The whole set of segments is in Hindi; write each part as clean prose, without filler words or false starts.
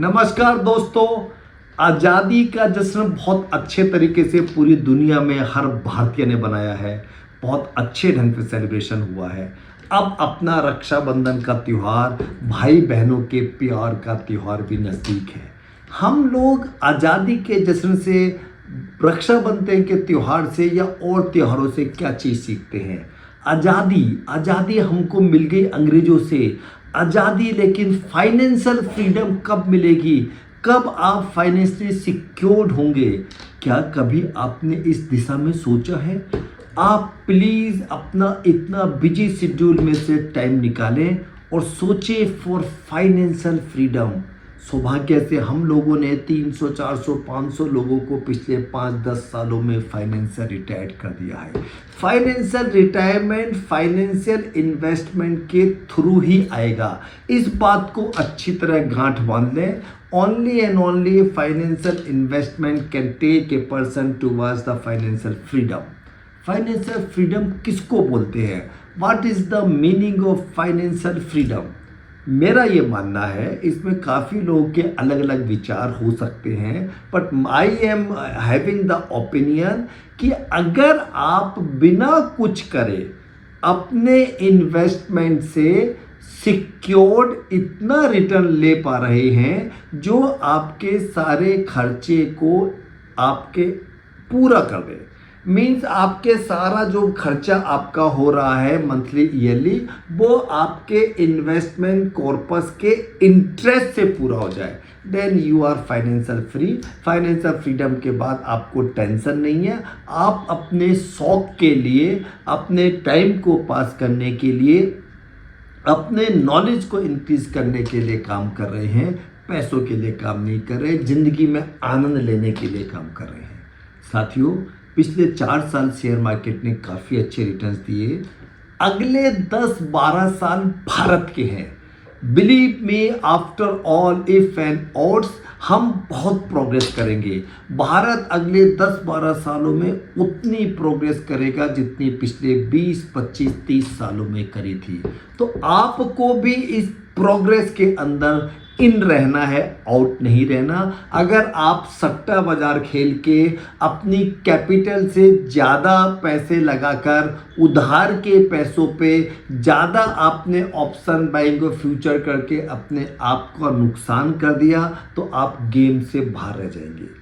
नमस्कार दोस्तों। आज़ादी का जश्न बहुत अच्छे तरीके से पूरी दुनिया में हर भारतीय ने बनाया है। बहुत अच्छे ढंग से सेलिब्रेशन हुआ है। अब अपना रक्षाबंधन का त्यौहार, भाई बहनों के प्यार का त्यौहार भी नज़दीक है। हम लोग आज़ादी के जश्न से, रक्षाबंधन के त्यौहार से या और त्योहारों से क्या चीज़ सीखते हैं? आज़ादी हमको मिल गई अंग्रेज़ों से। आज़ादी, लेकिन फाइनेंशियल फ्रीडम कब मिलेगी? कब आप फाइनेंशियली सिक्योर्ड होंगे? क्या कभी आपने इस दिशा में सोचा है? आप प्लीज़ अपना इतना बिजी शेड्यूल में से टाइम निकालें और सोचें फॉर फाइनेंशियल फ्रीडम। सौभाग्य से हम लोगों ने 300, 400, 500 लोगों को पिछले 5-10 सालों में फाइनेंशियल रिटायर्ड कर दिया है। फाइनेंशियल रिटायरमेंट फाइनेंशियल इन्वेस्टमेंट के थ्रू ही आएगा। इस बात को अच्छी तरह गांठ बांध लें। Only and only financial investment can take a person towards the financial freedom. Financial freedom किसको बोलते हैं? What is the meaning of financial freedom? मेरा ये मानना है, इसमें काफ़ी लोगों के अलग अलग विचार हो सकते हैं, but I am having the opinion कि अगर आप बिना कुछ करे अपने इन्वेस्टमेंट से सिक्योर्ड इतना रिटर्न ले पा रहे हैं जो आपके सारे खर्चे को आपके पूरा कर दे, मीन्स आपके सारा जो खर्चा आपका हो रहा है मंथली ईयरली, वो आपके इन्वेस्टमेंट कॉर्पस के इंटरेस्ट से पूरा हो जाए, then you are financial free. Financial freedom के बाद आपको टेंशन नहीं है। आप अपने शौक के लिए, अपने टाइम को पास करने के लिए, अपने नॉलेज को इंक्रीज करने के लिए काम कर रहे हैं। पैसों के लिए काम नहीं कर रहे, जिंदगी में आनंद लेने के लिए काम कर रहे हैं। साथियों, पिछले 4 साल शेयर मार्केट ने काफ़ी अच्छे रिटर्न्स दिए। अगले 10-12 साल भारत के हैं। Believe me, after all if and odds, हम बहुत प्रोग्रेस करेंगे। भारत अगले 10-12 सालों में उतनी प्रोग्रेस करेगा जितनी पिछले 20, 25, 30 सालों में करी थी। तो आपको भी इस प्रोग्रेस के अंदर इन रहना है, आउट नहीं रहना। अगर आप सट्टा बाजार खेल के अपनी कैपिटल से ज़्यादा पैसे लगाकर उधार के पैसों पे ज़्यादा आपने ऑप्शन बाइंग और फ्यूचर करके अपने आप का नुकसान कर दिया, तो आप गेम से बाहर रह जाएंगे।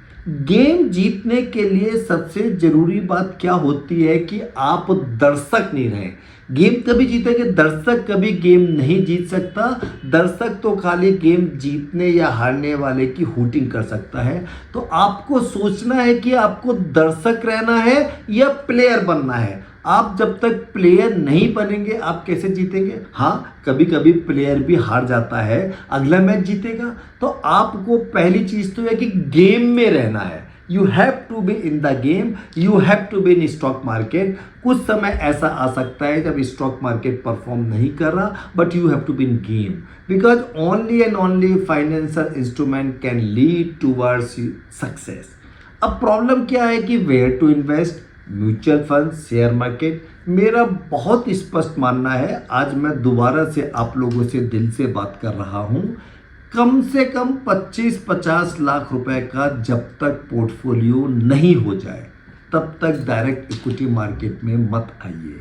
गेम जीतने के लिए सबसे ज़रूरी बात क्या होती है कि आप दर्शक नहीं रहें। गेम तभी जीतेंगे, दर्शक कभी गेम नहीं जीत सकता। दर्शक तो खाली गेम जीतने या हारने वाले की हूटिंग कर सकता है। तो आपको सोचना है कि आपको दर्शक रहना है या प्लेयर बनना है। आप जब तक प्लेयर नहीं बनेंगे, आप कैसे जीतेंगे? हाँ, कभी कभी प्लेयर भी हार जाता है, अगला मैच जीतेगा। तो आपको पहली चीज़ तो है कि गेम में रहना है। You have to be in the game, you have to be in stock market. कुछ समय ऐसा आ सकता है जब स्टॉक मार्केट परफॉर्म नहीं कर रहा, but you have to be in game, because only and only financial instrument can lead towards success. अब प्रॉब्लम क्या है कि where to invest? Mutual fund, share market. मेरा बहुत स्पष्ट मानना है, आज मैं दोबारा से आप लोगों से दिल से बात कर रहा हूँ, कम से कम 25-50 लाख रुपए का जब तक पोर्टफोलियो नहीं हो जाए तब तक डायरेक्ट इक्विटी मार्केट में मत आइए।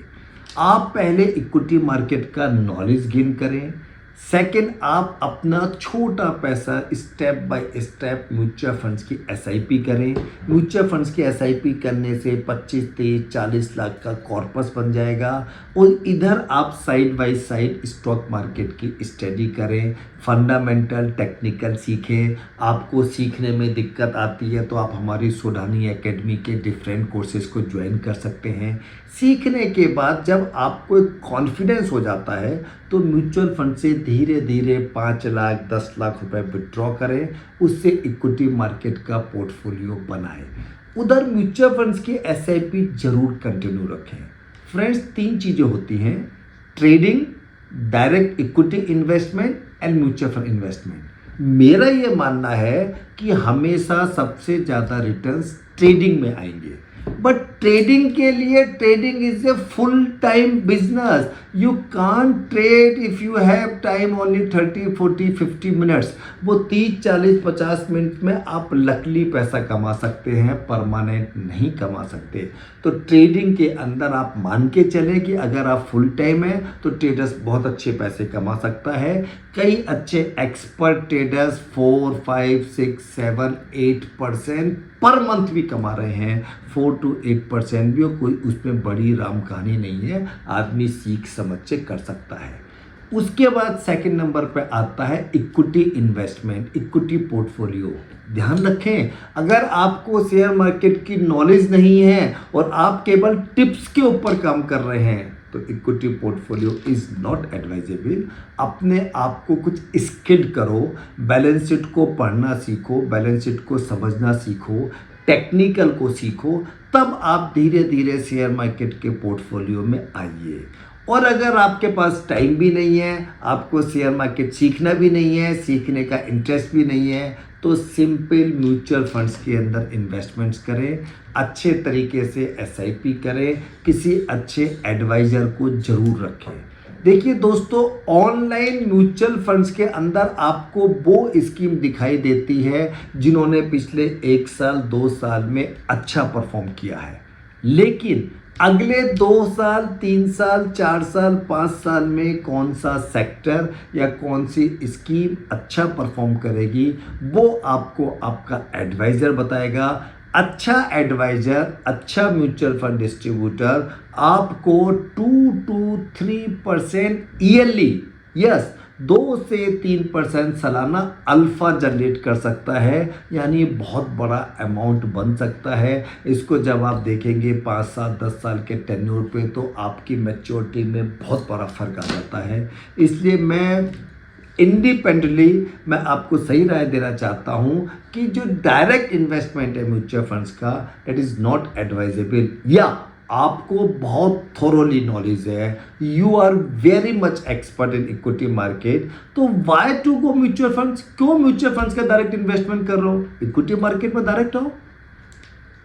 आप पहले इक्विटी मार्केट का नॉलेज गेन करें। सेकंड, आप अपना छोटा पैसा step by step mutual funds की एसआईपी करें। म्यूचुअल फंड्स की एसआईपी करने से 25, 30, 40 लाख का कॉर्पस बन जाएगा। और इधर आप side by side stock market की स्टडी करें, फंडामेंटल टेक्निकल सीखें। आपको सीखने में दिक्कत आती है तो आप हमारी सोडानी एकेडमी के डिफरेंट कोर्सेज को ज्वाइन कर सकते हैं। सीखने के बाद जब आपको एक कॉन्फिडेंस हो जाता है तो म्यूचुअल फंड से धीरे धीरे 5 लाख 10 लाख रुपए विड्रॉ करें, उससे इक्विटी मार्केट का पोर्टफोलियो बनाएं। उधर म्यूचुअल फंड्स की एसआईपी जरूर कंटिन्यू रखें। फ्रेंड्स, 3 चीज़ें होती हैं: trading, direct equity investment and mutual fund investment. मेरा ये मानना है कि हमेशा सबसे ज़्यादा रिटर्न्स ट्रेडिंग में आएंगे, बट ट्रेडिंग के लिए trading is a full time business. You can't trade if you have time only 30, 40, 50 minutes. वो 30, 40, 50 मिनट में आप लकली पैसा कमा सकते हैं, परमानेंट नहीं कमा सकते. तो ट्रेडिंग के अंदर आप मान के चलें कि अगर आप फुल टाइम है तो ट्रेडर्स बहुत अच्छे पैसे कमा सकता है. कई अच्छे एक्सपर्ट ट्रेडर्स 4, 5, 6, 7, 8% पर मंथ भी कमा रहे हैं. 4 to 8% भी. कोई उसमें बड़ी राम कहानी नहीं है, आदमी सीख समझ के कर सकता है. उसके बाद सेकंड नंबर पे आता है इक्विटी इन्वेस्टमेंट, इक्विटी पोर्टफोलियो. ध्यान रखें, अगर आपको शेयर मार्केट की नॉलेज नहीं है और आप केवल टिप्स के ऊपर काम कर रहे हैं तो equity portfolio is not advisable. अपने आप को कुछ स्किल करो, बैलेंस शीट को पढ़ना सीखो, बैलेंस शीट को समझना सीखो, टेक्निकल को सीखो, तब आप धीरे धीरे शेयर मार्केट के पोर्टफोलियो में आइए. और अगर आपके पास टाइम भी नहीं है, आपको शेयर मार्केट सीखना भी नहीं है, सीखने का इंटरेस्ट भी नहीं है, तो सिंपल म्यूचुअल फंड्स के अंदर इन्वेस्टमेंट्स करें. अच्छे तरीके से एसआईपी करें. किसी अच्छे एडवाइज़र को ज़रूर रखें. देखिए दोस्तों, ऑनलाइन म्यूचुअल फंड्स के अंदर आपको वो स्कीम दिखाई देती है जिन्होंने पिछले 1 साल 2 साल में अच्छा परफॉर्म किया है, लेकिन अगले 2 साल 3 साल 4 साल 5 साल में कौन सा सेक्टर या कौन सी स्कीम अच्छा परफॉर्म करेगी वो आपको आपका एडवाइज़र बताएगा. अच्छा एडवाइज़र, अच्छा म्यूचुअल फंड डिस्ट्रीब्यूटर आपको 2 to 3% ईयरली, यस 2 से 3% सालाना अल्फ़ा जनरेट कर सकता है. यानी बहुत बड़ा अमाउंट बन सकता है. इसको जब आप देखेंगे 5, 7, 10 साल के टेन्योर पे तो आपकी मैच्योरिटी में बहुत बड़ा फ़र्क आ जाता है. इसलिए मैं इंडिपेंडेंटली मैं आपको सही राय देना चाहता हूं कि जो डायरेक्ट इन्वेस्टमेंट है म्यूचुअल फंड्स का, दैट इज़ नॉट एडवाइजेबल. या आपको बहुत थोरोली नॉलेज है, you are very much expert in equity market, तो why to go mutual funds. क्यों म्यूचुअल फंड्स का डायरेक्ट इन्वेस्टमेंट कर रहा हूँ, इक्विटी मार्केट में डायरेक्ट आओ.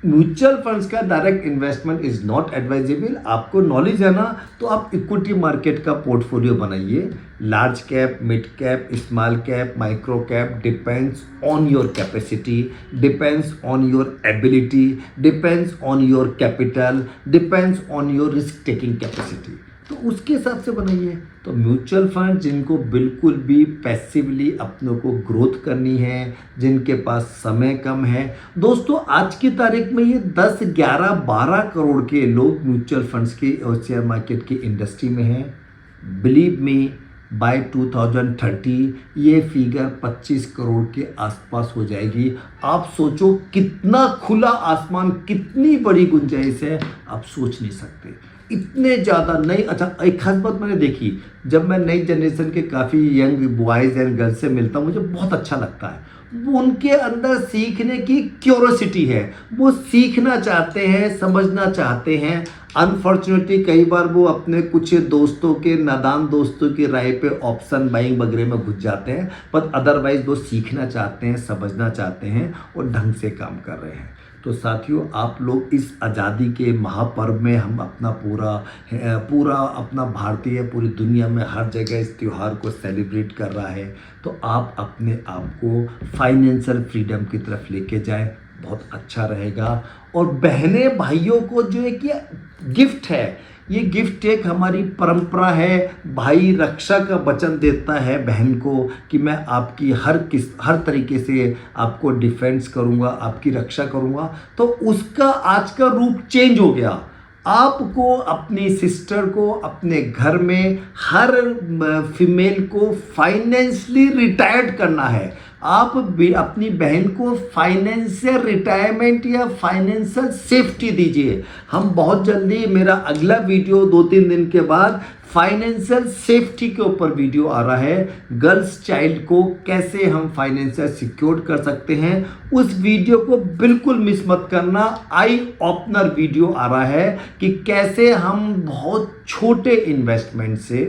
म्यूचुअल फंड्स का direct investment is not advisable. आपको नॉलेज है ना, तो आप इक्विटी मार्केट का पोर्टफोलियो बनाइए. Large cap, mid cap, small cap, micro cap, depends on your capacity, depends on your ability, depends on your capital, depends on your risk taking capacity. तो उसके हिसाब से बनाइए. तो म्यूचुअल फंड जिनको बिल्कुल भी पैसिवली अपनों को ग्रोथ करनी है, जिनके पास समय कम है, दोस्तों आज की तारीख में ये 10, 11, 12 करोड़ के लोग म्यूचुअल फंड्स की और शेयर मार्केट की इंडस्ट्री में हैं. बिलीव मी, बाय 2030 ये फिगर 25 करोड़ के आसपास हो जाएगी. आप सोचो कितना खुला आसमान, कितनी बड़ी गुंजाइश है, आप सोच नहीं सकते. इतने ज़्यादा नई. अच्छा, एक खास बात मैंने देखी, जब मैं नई जनरेशन के काफ़ी यंग बॉयज़ एंड गर्ल्स से मिलता हूँ, मुझे बहुत अच्छा लगता है. वो उनके अंदर सीखने की क्यूरोसिटी है, वो सीखना चाहते हैं, समझना चाहते हैं. अनफॉर्चुनेटली कई बार वो अपने कुछ दोस्तों के, नादान दोस्तों की राय पे ऑप्शन बाइंग वगैरह में घुस जाते हैं, पर अदरवाइज वो सीखना चाहते हैं, समझना चाहते हैं और ढंग से काम कर रहे हैं. तो साथियों, आप लोग इस आज़ादी के महापर्व में हम अपना पूरा अपना भारतीय पूरी दुनिया में हर जगह इस त्यौहार को सेलिब्रेट कर रहा है. तो आप अपने आप को फाइनेंशियल फ्रीडम की तरफ लेके जाएं, बहुत अच्छा रहेगा. और बहनें भाइयों को जो एक ये गिफ्ट है, ये गिफ्ट एक हमारी परंपरा है. भाई रक्षा का वचन देता है बहन को कि मैं आपकी हर तरीके से आपको डिफेंस करूंगा, आपकी रक्षा करूंगा. तो उसका आज का रूप चेंज हो गया. आपको अपनी सिस्टर को अपने घर में, हर फीमेल को फाइनेंशियली रिटायर्ड करना है. आप अपनी बहन को फाइनेंशियल रिटायरमेंट या फाइनेंशियल सेफ्टी दीजिए. हम बहुत जल्दी, मेरा अगला वीडियो 2-3 दिन के बाद फाइनेंशियल सेफ्टी के ऊपर वीडियो आ रहा है। गर्ल्स चाइल्ड को कैसे हम फाइनेंशियल सिक्योर कर सकते हैं, उस वीडियो को बिल्कुल मिस मत करना। आई ओपनर वीडियो आ रहा है कि कैसे हम बहुत छोटे इन्वेस्टमेंट से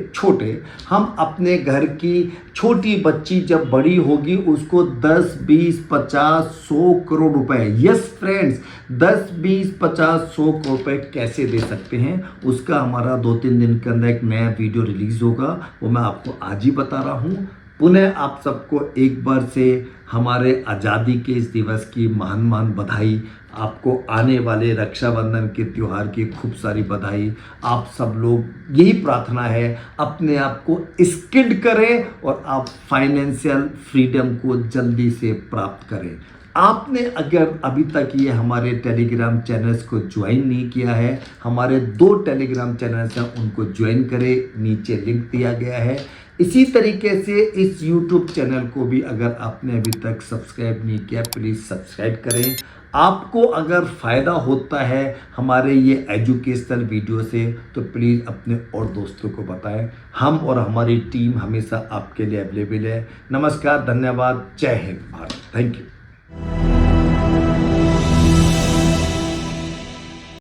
हम अपने घर की छोटी बच्ची जब बड़ी होगी उसको 10, 20, 50, 100 करोड़ रुपए, यस फ्रेंड्स, 10, 20, 50, 100 करोड़ रुपए कैसे दे सकते हैं, उसका हमारा 2-3 दिन के अंदर एक नया वीडियो रिलीज होगा। वो मैं आपको आज ही बता रहा हूँ। पुनः आप सबको एक बार से हमारे आज़ादी के इस दिवस की महान महान बधाई। आपको आने वाले रक्षाबंधन के त्यौहार की खूब सारी बधाई। आप सब लोग यही प्रार्थना है अपने आप को स्किल्ड करें और आप फाइनेंशियल फ्रीडम को जल्दी से प्राप्त करें। आपने अगर अभी तक ये हमारे टेलीग्राम चैनल्स को ज्वाइन नहीं किया है, हमारे 2 टेलीग्राम चैनल्स हैं, उनको ज्वाइन करें, नीचे लिंक दिया गया है। इसी तरीके से इस यूट्यूब चैनल को भी अगर आपने अभी तक सब्सक्राइब नहीं किया प्लीज़ सब्सक्राइब करें। आपको अगर फ़ायदा होता है हमारे ये एजुकेशनल वीडियो से तो प्लीज़ अपने और दोस्तों को बताएं। हम और हमारी टीम हमेशा आपके लिए अवेलेबल है। नमस्कार, धन्यवाद, जय हिंद भारत, थैंक यू।